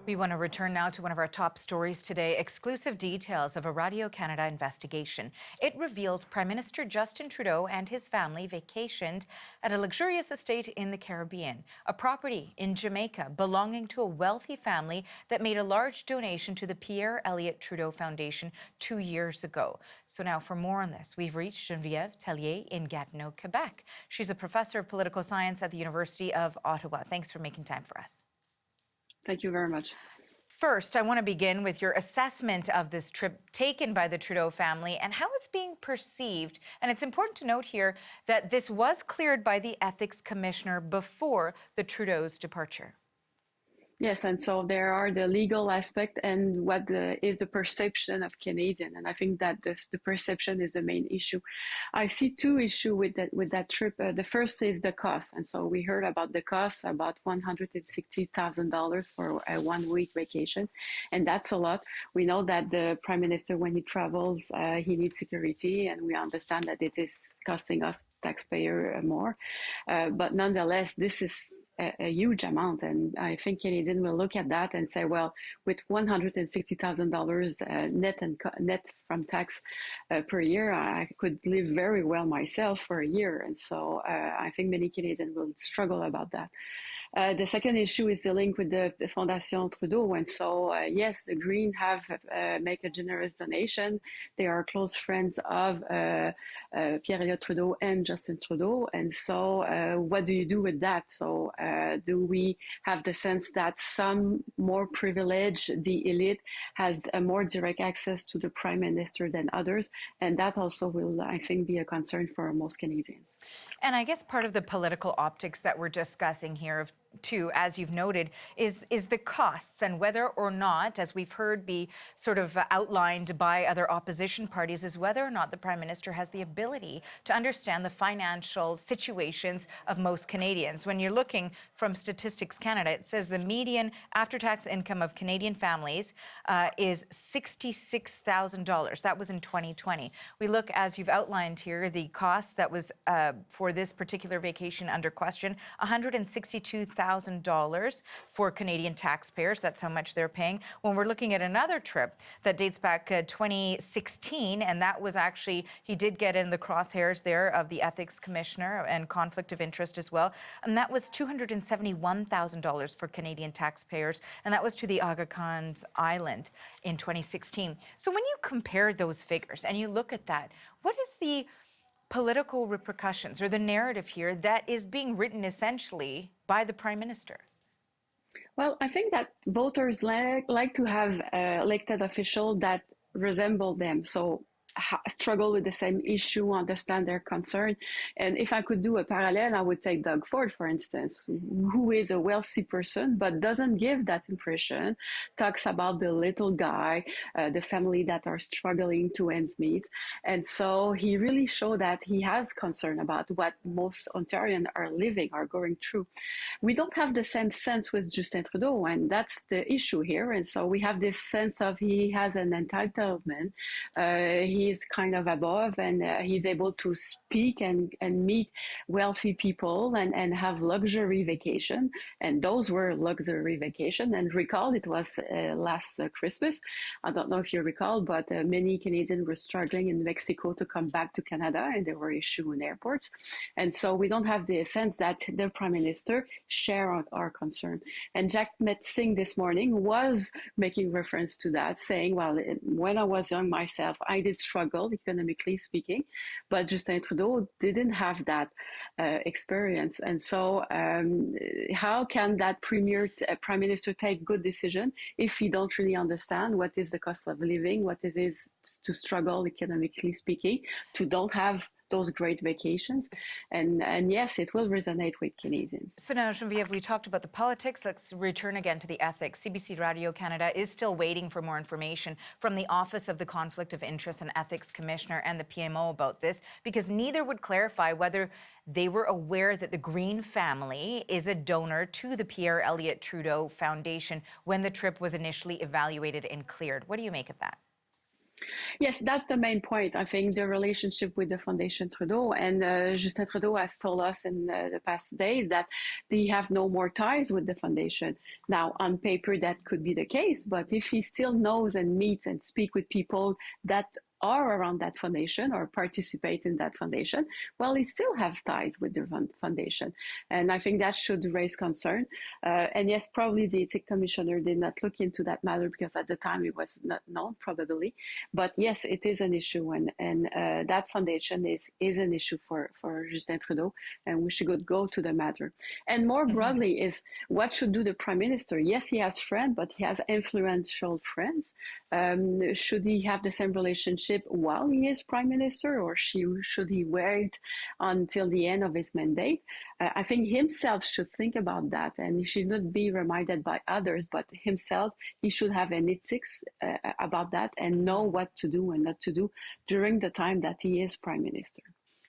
We want to return now to one of our top stories today, exclusive details of a Radio Canada investigation. It reveals Prime Minister Justin Trudeau and his family vacationed at a luxurious estate in the Caribbean, a property in Jamaica belonging to a wealthy family that made a large donation to the Pierre Elliott Trudeau Foundation 2 years ago. So now for more on this, we've reached Geneviève Tellier in Gatineau, Quebec. She's a professor of political science at the University of Ottawa. Thanks for making time for us. Thank you very much. First, I want to begin with your assessment of this trip taken by the Trudeau family and how it's being perceived. And it's important to note here that this was cleared by the Ethics Commissioner before the Trudeau's departure. Yes, and so there are the legal aspect and what is the perception of Canadian, and I think that the perception is the main issue. I see two issues with that trip. The first is the cost, and so we heard about the cost, about $160,000 for a 1 week vacation, and that's a lot. We know that the Prime Minister, when he travels, he needs security, and we understand that it is costing us taxpayer more, but nonetheless, this is a huge amount, and I think Canadians will look at that and say, well, with $160,000 net from tax per year, I could live very well myself for a year, and so I think many Canadians will struggle about that. The second issue is the link with the Fondation Trudeau, and so yes, the Green have make a generous donation. They are close friends of Pierre Elliott Trudeau and Justin Trudeau, and so what do you do with that? So do we have the sense that some more privileged, the elite, has a more direct access to the Prime Minister than others? And that also will, I think, be a concern for most Canadians. And I guess part of the political optics that we're discussing here, too, as you've noted, is the costs and whether or not, as we've heard be sort of outlined by other opposition parties, is whether or not the Prime Minister has the ability to understand the financial situations of most Canadians. When you're looking from Statistics Canada, it says the median after-tax income of Canadian families is $66,000. That was in 2020. We look, as you've outlined here, the cost that was for this particular vacation under question, $162,000 for Canadian taxpayers. That's how much they're paying. When we're looking at another trip that dates back 2016, and that was actually, he did get in the crosshairs there of the Ethics Commissioner and conflict of interest as well, and that was $271,000 for Canadian taxpayers, and that was to the Aga Khan's Island in 2016. So when you compare those figures and you look at that, what is the political repercussions or the narrative here that is being written essentially by the Prime Minister? Well, I think that voters like to have elected officials that resemble them. So struggle with the same issue, understand their concern. And if I could do a parallel, I would take Doug Ford, for instance, who is a wealthy person, but doesn't give that impression, talks about the little guy, the family that are struggling to ends meet. And so he really showed that he has concern about what most Ontarians are living, are going through. We don't have the same sense with Justin Trudeau, and that's the issue here. And so we have this sense of he has an entitlement. He's kind of above, and he's able to speak and meet wealthy people and have luxury vacation. And those were luxury vacation. And recall, it was last Christmas. I don't know if you recall, but many Canadians were struggling in Mexico to come back to Canada, and there were issues in airports. And so we don't have the sense that the Prime Minister share our concern. And Jack Metzing this morning was making reference to that, saying, well, when I was young myself, I did struggle, economically speaking, but Justin Trudeau didn't have that experience. And so how can that Prime Minister take good decision if he don't really understand what is the cost of living, what it is to struggle, economically speaking, to don't have those great vacations. And yes, it will resonate with Canadians. So now, Geneviève, we talked about the politics. Let's return again to the ethics. CBC Radio Canada is still waiting for more information from the Office of the Conflict of Interest and Ethics Commissioner and the PMO about this, because neither would clarify whether they were aware that the Green family is a donor to the Pierre Elliott Trudeau Foundation when the trip was initially evaluated and cleared. What do you make of that? Yes, that's the main point. I think the relationship with the Foundation Trudeau, and Justin Trudeau has told us in the past days that they have no more ties with the Foundation. Now, on paper, that could be the case, but if he still knows and meets and speak with people that are around that foundation or participate in that foundation, well, he still has ties with the foundation. And I think that should raise concern. And yes, probably the ethics commissioner did not look into that matter because at the time it was not known, probably. But yes, it is an issue, and that foundation is an issue for Justin Trudeau, and we should go to the matter. And more broadly is what should do the Prime Minister? Yes, he has friends, but he has influential friends. Should he have the same relationship while he is Prime Minister, or should he wait until the end of his mandate? I think himself should think about that, and he should not be reminded by others, but himself, he should have an ethics about that and know what to do and not to do during the time that he is Prime Minister.